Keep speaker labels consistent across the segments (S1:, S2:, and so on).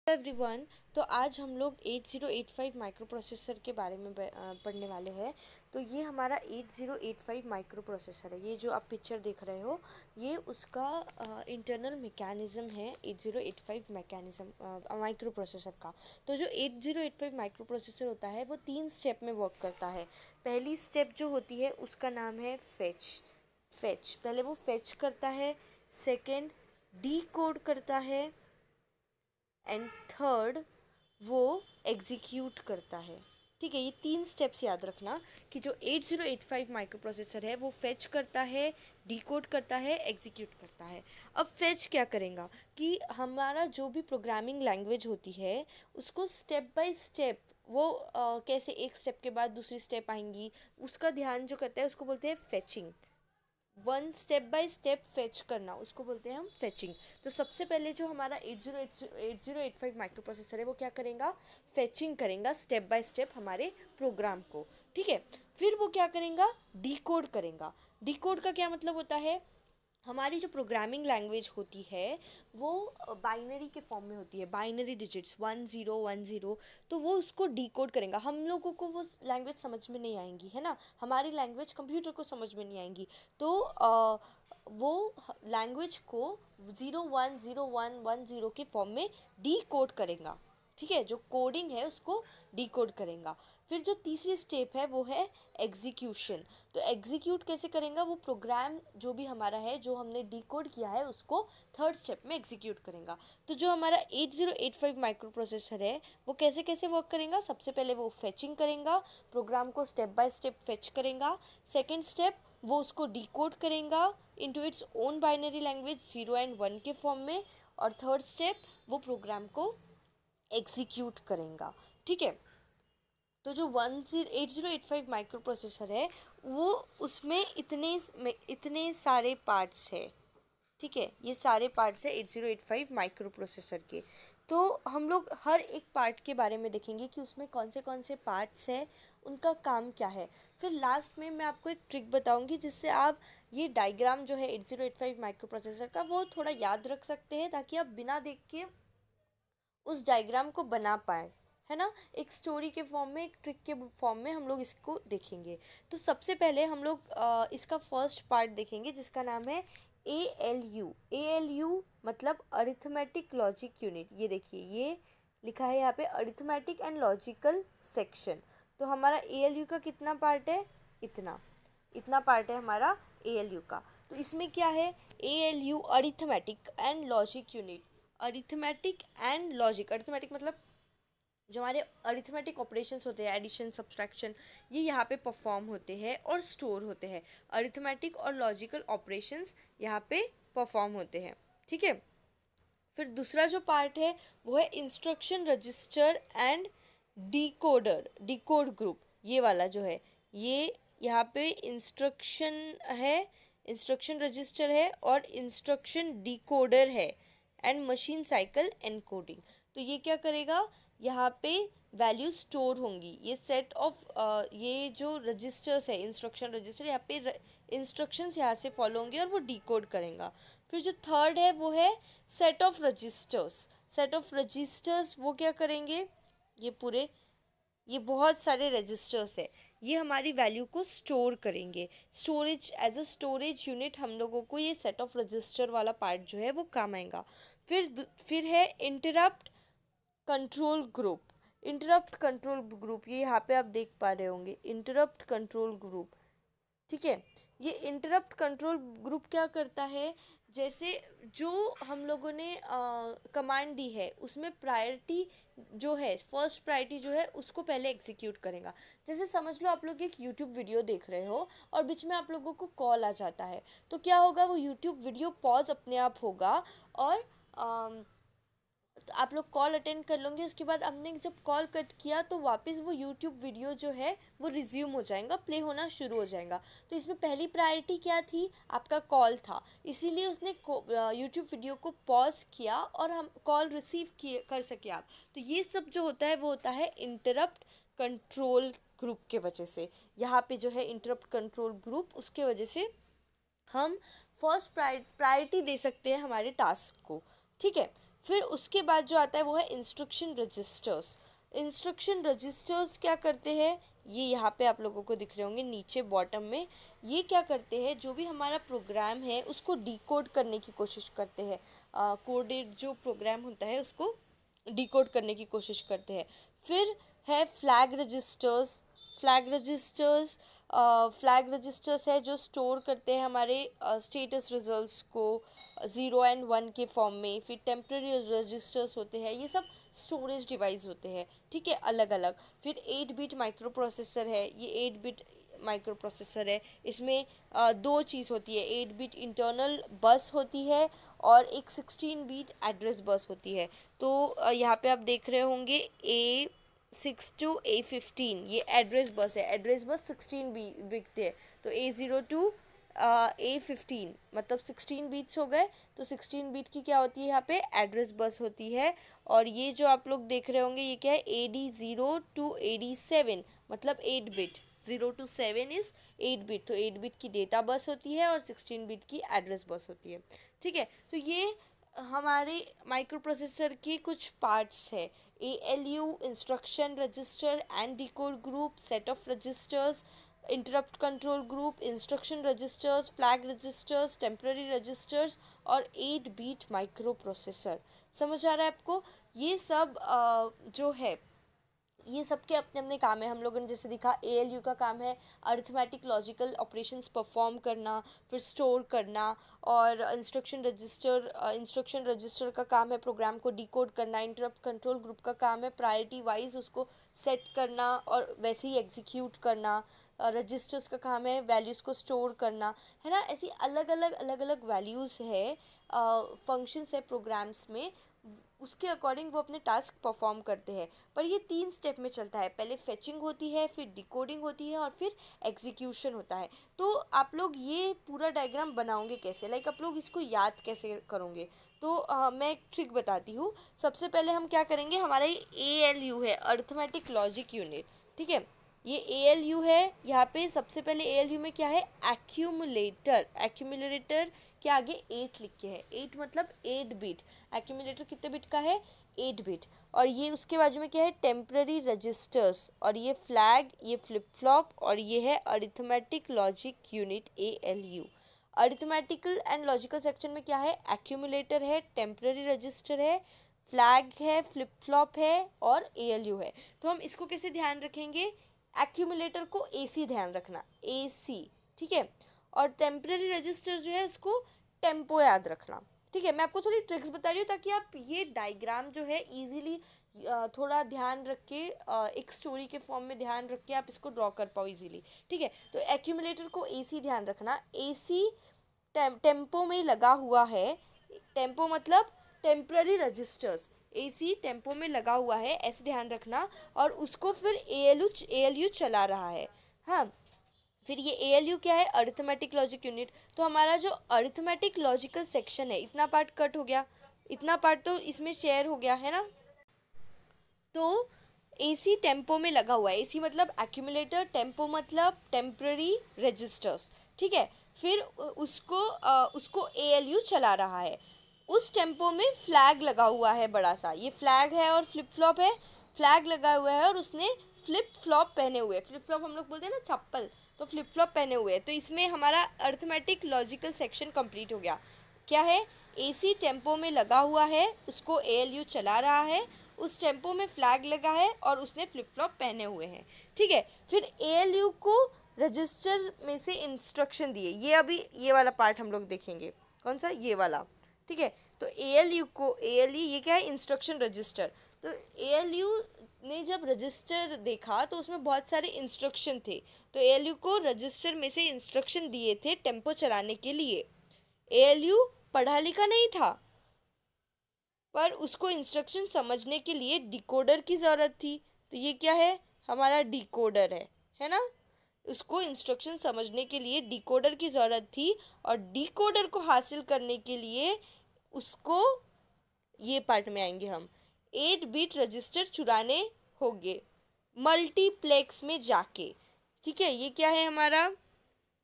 S1: Everyone. तो आज हम लोग 8085 माइक्रो प्रोसेसर के बारे में पढ़ने वाले हैं। तो ये हमारा 8085 माइक्रो प्रोसेसर है। ये जो आप पिक्चर देख रहे हो ये उसका इंटरनल मैकेनिज़्म है। 8085 मैकेनिज़्म माइक्रो प्रोसेसर का। तो जो 8085 माइक्रो प्रोसेसर होता है वो 3 स्टेप में वर्क करता है। पहली स्टेप जो होती है उसका नाम है फेच। पहले वो फेच करता है, सेकेंड डीकोड करता है एंड थर्ड वो एग्जीक्यूट करता है। ठीक है, ये 3 स्टेप्स याद रखना कि जो 8085 माइक्रो प्रोसेसर है वो फेच करता है, डीकोड करता है, एग्जीक्यूट करता है। अब फेच क्या करेगा कि हमारा जो भी प्रोग्रामिंग लैंग्वेज होती है उसको स्टेप बाय स्टेप वो कैसे एक स्टेप के बाद दूसरी स्टेप आएंगी उसका ध्यान जो करता है उसको बोलते हैं fetching. One step by step fetch करना उसको बोलते हैं हम फेचिंग। तो सबसे पहले जो हमारा 8085 माइक्रो प्रोसेसर है वो क्या करेगा, फेचिंग करेगा स्टेप बाय स्टेप हमारे प्रोग्राम को। ठीक है, फिर वो क्या करेगा, डीकोड करेगा। डीकोड का क्या मतलब होता है, हमारी जो प्रोग्रामिंग लैंग्वेज होती है वो बाइनरी के फॉर्म में होती है, बाइनरी डिजिट्स 1010। तो वो उसको डिकोड करेगा। हम लोगों को वो लैंग्वेज समझ में नहीं आएंगी, है ना, हमारी लैंग्वेज कंप्यूटर को समझ में नहीं आएंगी। तो वो लैंग्वेज को 010110 के फॉर्म में डीकोड करेगा। ठीक है, जो कोडिंग है उसको डीकोड करेगा। फिर जो तीसरी स्टेप है वो है एग्जीक्यूशन। तो एग्जीक्यूट कैसे करेगा, वो प्रोग्राम जो भी हमारा है जो हमने डीकोड किया है उसको थर्ड स्टेप में एग्जीक्यूट करेगा। तो जो हमारा 8085 माइक्रो प्रोसेसर है वो कैसे कैसे वर्क करेगा, सबसे पहले वो फेचिंग करेगा, प्रोग्राम को स्टेप बाय स्टेप फेच करेगा। सेकेंड स्टेप वो उसको डीकोड करेगा into its own binary language 0 and 1 के फॉर्म में। और थर्ड स्टेप वो प्रोग्राम को एग्जीक्यूट करेगा। ठीक है, तो जो 8085 माइक्रो प्रोसेसर है वो उसमें इतने सारे पार्ट्स है। ठीक है, ये सारे पार्ट्स है 8085 माइक्रो प्रोसेसर के। तो हम लोग हर एक पार्ट के बारे में देखेंगे कि उसमें कौन से पार्ट्स हैं, उनका काम क्या है। फिर लास्ट में मैं आपको एक ट्रिक बताऊंगी जिससे आप ये डायग्राम जो है 8085 माइक्रो प्रोसेसर का वो थोड़ा याद रख सकते हैं, ताकि आप बिना देख के उस डायग्राम को बना पाए, है ना। एक स्टोरी के फॉर्म में, एक ट्रिक के फॉर्म में हम लोग इसको देखेंगे। तो सबसे पहले हम लोग इसका फर्स्ट पार्ट देखेंगे जिसका नाम है ALU। ALU मतलब अरिथमेटिक लॉजिक यूनिट। ये देखिए, ये लिखा है यहाँ पे अरिथमेटिक एंड लॉजिकल सेक्शन। तो हमारा ALU का कितना पार्ट है, इतना पार्ट है हमारा ALU का। तो इसमें क्या है, ALU arithmetic and logic unit. Arithmetic and logic, arithmetic मतलब जो हमारे अरिथमेटिक ऑपरेशंस होते हैं, एडिशन, सब्सट्रैक्शन, ये यहाँ पे परफॉर्म होते हैं और स्टोर होते हैं। अरिथमेटिक और लॉजिकल ऑपरेशंस यहाँ पे परफॉर्म होते हैं। ठीक है, फिर दूसरा जो पार्ट है वो है instruction register and decode group. ये वाला जो है, ये यहाँ पे इंस्ट्रक्शन रजिस्टर है और इंस्ट्रक्शन डिकोडर है एंड मशीन साइकिल एनकोडिंग। तो ये क्या करेगा, यहाँ पे वैल्यू स्टोर होंगी। ये सेट ऑफ ये जो रजिस्टर्स है, इंस्ट्रक्शन रजिस्टर, यहाँ पे इंस्ट्रक्शंस यहाँ से फॉलो होंगे और वो डिकोड करेगा। फिर जो थर्ड है वो है सेट ऑफ रजिस्टर्स। वो क्या करेंगे, ये बहुत सारे रजिस्टर्स है, ये हमारी वैल्यू को स्टोर करेंगे। Storage, as a storage unit हम लोगों को ये सेट ऑफ रजिस्टर वाला पार्ट जो है वो काम आएगा। फिर है इंटरप्ट कंट्रोल ग्रुप। ये यहाँ पे आप देख पा रहे होंगे, इंटरप्ट कंट्रोल ग्रुप। ठीक है, ये इंटरप्ट कंट्रोल ग्रुप क्या करता है, जैसे जो हम लोगों ने कमांड दी है उसमें प्रायोरिटी जो है, फर्स्ट प्रायोरिटी जो है उसको पहले एग्जीक्यूट करेगा। जैसे समझ लो आप लोग एक यूट्यूब वीडियो देख रहे हो और बीच में आप लोगों को कॉल आ जाता है, तो क्या होगा, वो यूट्यूब वीडियो पॉज अपने आप होगा और तो आप लोग कॉल अटेंड कर लोगे। उसके बाद हमने जब कॉल कट किया तो वापस वो यूट्यूब वीडियो जो है वो रिज्यूम हो जाएगा, प्ले होना शुरू हो जाएगा। तो इसमें पहली प्रायोरिटी क्या थी, आपका कॉल था, इसीलिए उसने यूट्यूब वीडियो को पॉज किया और हम कॉल रिसीव कर सके आप। तो ये सब जो होता है वो होता है इंटरप्ट कंट्रोल ग्रुप के वजह से। यहाँ पे जो है इंटरप्ट कंट्रोल ग्रुप, उसके वजह से हम फर्स्ट प्रायोरिटी दे सकते हैं हमारे टास्क को। ठीक है, फिर उसके बाद जो आता है वो है इंस्ट्रक्शन रजिस्टर्स। इंस्ट्रक्शन रजिस्टर्स क्या करते हैं, ये यहाँ पे आप लोगों को दिख रहे होंगे नीचे बॉटम में। ये क्या करते हैं, जो भी हमारा प्रोग्राम है उसको डिकोड करने की कोशिश करते हैं। कोडेड जो प्रोग्राम होता है उसको डिकोड करने की कोशिश करते हैं। फिर है फ्लैग रजिस्टर्स। फ्लैग रजिस्टर्स है जो स्टोर करते हैं हमारे स्टेटस रिजल्ट्स को 0 और 1 के फॉर्म में। फिर टेम्प्रेरी रजिस्टर्स होते हैं, ये सब स्टोरेज डिवाइस होते हैं, ठीक है, अलग अलग। फिर 8 बिट माइक्रो प्रोसेसर है, ये 8 बिट माइक्रो प्रोसेसर है। इसमें दो चीज़ होती है, 8 बिट इंटरनल बस होती है और एक 16 बिट एड्रेस बस होती है। तो यहाँ पे आप देख रहे होंगे A6 to A15 ये एड्रेस बस है। एड्रेस बस 16 बिट है, तो A0 to A15 मतलब 16 बिट्स हो गए। तो 16 बिट की क्या होती है यहाँ पे, एड्रेस बस होती है। और ये जो आप लोग देख रहे होंगे ये क्या है, AD0 to AD7 मतलब 8 बिट। 0 to 7 इज़ 8 बिट, तो 8 बिट की डेटा बस होती है और 16 बिट की एड्रेस बस होती है, ठीक है। तो ये हमारे माइक्रो प्रोसेसर के कुछ पार्ट्स है। ALU instruction register and decode group, set of registers, interrupt control group, instruction registers, flag registers, temporary registers और 8 बिट माइक्रो प्रोसेसर। समझ आ रहा है आपको? ये सब जो है ये सबके अपने अपने काम है। हम लोगों ने जैसे दिखा ALU का काम है अरिथमेटिक लॉजिकल ऑपरेशंस परफॉर्म करना, फिर स्टोर करना। और इंस्ट्रक्शन रजिस्टर का काम है प्रोग्राम को डिकोड करना। इंटरप्ट कंट्रोल ग्रुप का काम है प्रायोरिटी वाइज उसको सेट करना और वैसे ही एग्जीक्यूट करना। रजिस्टर्स का काम है वैल्यूज़ को स्टोर करना, है ना। ऐसी अलग अलग वैल्यूज़ है, फंक्शंस है प्रोग्राम्स में, उसके अकॉर्डिंग वो अपने टास्क परफॉर्म करते हैं। पर ये 3 स्टेप में चलता है, पहले फेचिंग होती है, फिर डिकोडिंग होती है और फिर एग्जीक्यूशन होता है। तो आप लोग ये पूरा डायग्राम बनाओगे कैसे, लाइक आप लोग इसको याद कैसे करोगे? तो मैं एक ट्रिक बताती हूँ। सबसे पहले हम क्या करेंगे, हमारा ये ALU है अरिथमेटिक लॉजिक यूनिट, ठीक है। ये ALU है, यहाँ पे सबसे पहले ALU में क्या है, एक्यूमुलेटर के आगे 8 लिख के है। 8 मतलब 8 बिट। एक्यूमुलेटर कितने बिट का है, 8 बिट। और ये उसके बाजू में क्या है, टेम्पररी रजिस्टर्स, और ये फ्लैग, ये फ्लिप फ्लॉप, और ये है arithmetic logic unit ALU। Arithmetical and logical section में क्या है, एक्यूमुलेटर है, टेम्पररी रजिस्टर है, फ्लैग है, फ्लिप फ्लॉप है और ALU है। तो हम इसको कैसे ध्यान रखेंगे, एक्यूमुलेटर को AC ध्यान रखना, AC, ठीक है। और टेम्पररी रजिस्टर जो है उसको टेम्पो याद रखना, ठीक है। मैं आपको थोड़ी ट्रिक्स बता रही हूँ ताकि आप ये डायग्राम जो है इजीली थोड़ा ध्यान रख के एक स्टोरी के फॉर्म में ध्यान रख के आप इसको ड्रॉ कर पाओ इजीली, ठीक है। तो एक्यूमुलेटर को AC ध्यान रखना, AC टेम्पो में लगा हुआ है। टेम्पो मतलब टेम्पररी रजिस्टर्स, AC टेम्पो में लगा हुआ है, ऐसे ध्यान रखना। और उसको फिर ALU चला रहा है, हाँ। फिर ये ALU क्या है, अरिथमेटिक लॉजिक यूनिट। तो हमारा जो अरिथमेटिक लॉजिकल सेक्शन है, इतना पार्ट कट हो गया, इतना पार्ट तो इसमें शेयर हो गया है ना। तो AC टेम्पो में लगा हुआ है, AC मतलब एक्यूमुलेटर, टेम्पो मतलब टेम्पररी रजिस्टर्स, ठीक है। फिर उसको ALU चला रहा है। उस टेम्पो में फ्लैग लगा हुआ है बड़ा सा, ये फ्लैग है और फ्लिप फ्लॉप है। फ्लैग लगा हुआ है और उसने फ्लिप फ्लॉप पहने हुए, फ्लिप फ्लॉप हम लोग बोलते हैं ना चप्पल, तो फ्लिप फ्लॉप पहने हुए। तो इसमें हमारा अरिथमेटिक लॉजिकल सेक्शन कंप्लीट हो गया। क्या है, AC टेम्पो में लगा हुआ है, उसको ALU चला रहा है, उस टेम्पो में फ्लैग लगा है और उसने फ्लिप फ्लॉप पहने हुए हैं, ठीक है। फिर ALU को रजिस्टर में से इंस्ट्रक्शन दिए, ये अभी ये वाला पार्ट हम लोग देखेंगे, कौन सा, ये वाला, ठीक है। तो ALU ये क्या है, इंस्ट्रक्शन रजिस्टर। तो ALU ने जब रजिस्टर देखा तो उसमें बहुत सारे इंस्ट्रक्शन थे, तो ALU को रजिस्टर में से इंस्ट्रक्शन दिए थे टेम्पो चलाने के लिए। ALU पढ़ा लिखा नहीं था, पर उसको इंस्ट्रक्शन समझने के लिए डिकोडर की ज़रूरत थी। तो ये क्या है, हमारा डिकोडर है ना। उसको इंस्ट्रक्शन समझने के लिए डिकोडर की ज़रूरत थी, और डिकोडर को हासिल करने के लिए उसको, ये पार्ट में आएंगे हम, 8 बिट रजिस्टर चुराने होंगे मल्टीप्लेक्स में जाके, ठीक है। ये क्या है हमारा,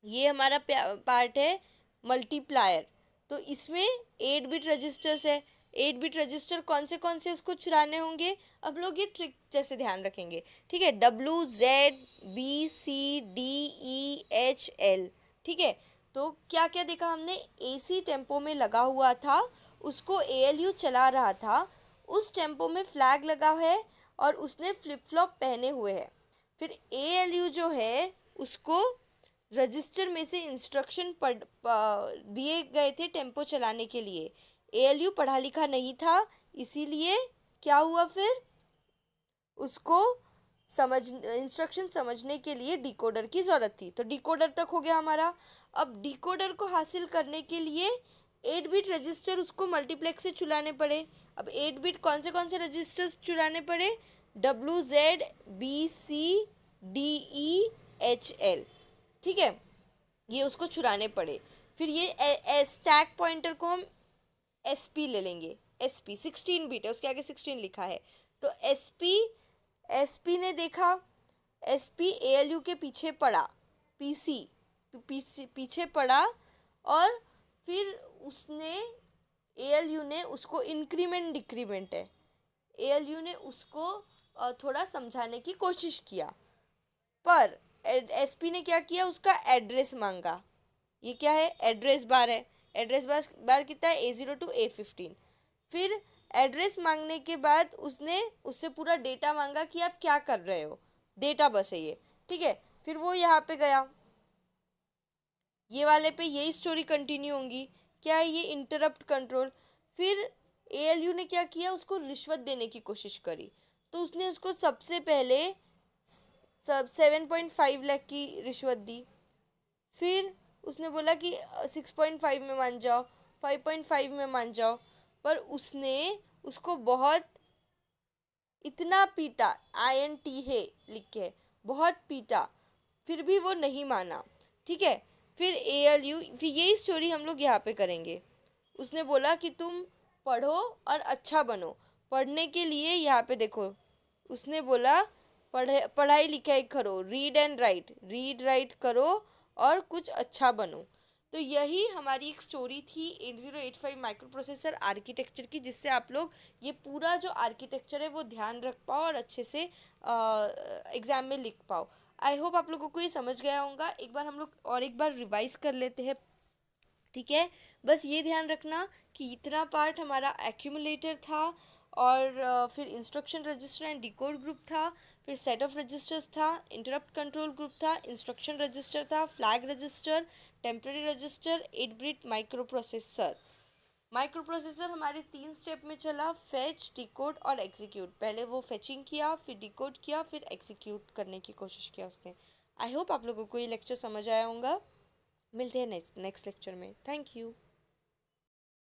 S1: ये हमारा पार्ट है मल्टीप्लायर। तो इसमें 8 बिट रजिस्टर्स है, 8 बिट रजिस्टर कौन से उसको चुराने होंगे, अब लोग ये ट्रिक जैसे ध्यान रखेंगे, ठीक है, WZBCDEHL, ठीक है। तो क्या क्या देखा हमने, AC टेम्पो में लगा हुआ था, उसको ALU चला रहा था, उस टेम्पो में फ्लैग लगा है और उसने फ्लिप फ्लॉप पहने हुए है। फिर ALU जो है उसको रजिस्टर में से इंस्ट्रक्शन दिए गए थे टेम्पो चलाने के लिए। ALU पढ़ा लिखा नहीं था, इसीलिए क्या हुआ, फिर उसको इंस्ट्रक्शन समझने के लिए डिकोडर की ज़रूरत थी। तो डिकोडर तक हो गया हमारा। अब डिकोडर को हासिल करने के लिए 8 बिट रजिस्टर उसको मल्टीप्लेक्स से चुलाने पड़े। अब 8 बिट कौन से रजिस्टर्स चुलाने पड़े, WZBCDEHL, ठीक है, ये उसको चुराने पड़े। फिर ये स्टैक पॉइंटर को हम SP ले लेंगे, SP 16 बिट है, उसके आगे 16 लिखा है, तो SP ने देखा, SP ALU के पीछे पड़ा, पीछे पड़ा, और फिर उसने ALU ने उसको इंक्रीमेंट डिक्रीमेंट है, ALU ने उसको थोड़ा समझाने की कोशिश किया, पर SP ने क्या किया, उसका एड्रेस मांगा। ये क्या है, एड्रेस बार है, एड्रेस बार कितना है, A0 to A15। फिर एड्रेस मांगने के बाद उसने उससे पूरा डेटा मांगा कि आप क्या कर रहे हो, डेटा बस है ये, ठीक है। फिर वो यहाँ पे गया, ये वाले पे यही स्टोरी कंटिन्यू होंगी, क्या है ये, इंटरप्ट कंट्रोल। फिर ALU ने क्या किया, उसको रिश्वत देने की कोशिश करी, तो उसने उसको सबसे पहले 7.5 लाख की रिश्वत दी। फिर उसने बोला कि 6.5 में मान जाओ, 5.5 में मान जाओ, पर उसने उसको बहुत इतना पीटा, INT है लिख के, बहुत पीटा, फिर भी वो नहीं माना, ठीक है। फिर ALU, फिर यही स्टोरी हम लोग यहाँ पे करेंगे। उसने बोला कि तुम पढ़ो और अच्छा बनो, पढ़ने के लिए यहाँ पे देखो, उसने बोला पढ़ाई लिखाई करो, रीड राइट करो और कुछ अच्छा बनो। तो यही हमारी एक स्टोरी थी 8085 माइक्रो प्रोसेसर आर्किटेक्चर की, जिससे आप लोग ये पूरा जो आर्किटेक्चर है वो ध्यान रख पाओ और अच्छे से एग्ज़ाम में लिख पाओ। आई होप आप लोगों को ये समझ गया होगा। एक बार हम लोग और एक बार रिवाइज कर लेते हैं, ठीक है। बस ये ध्यान रखना कि इतना पार्ट हमारा एक्यूमुलेटर था, और फिर instruction register and decode group था, फिर सेट ऑफ रजिस्टर्स था, इंटरप्ट कंट्रोल ग्रुप था, इंस्ट्रक्शन रजिस्टर था, flag register, temporary register, 8 bit micro processor हमारे 3 स्टेप में चला, फेच, डिकोड और एग्जीक्यूट। पहले वो फेचिंग किया, फिर डिकोड किया, फिर एग्जीक्यूट करने की कोशिश किया उसने। आई होप आप लोगों को ये लेक्चर समझ आया होगा। मिलते हैं नेक्स्ट लेक्चर में। Thank you.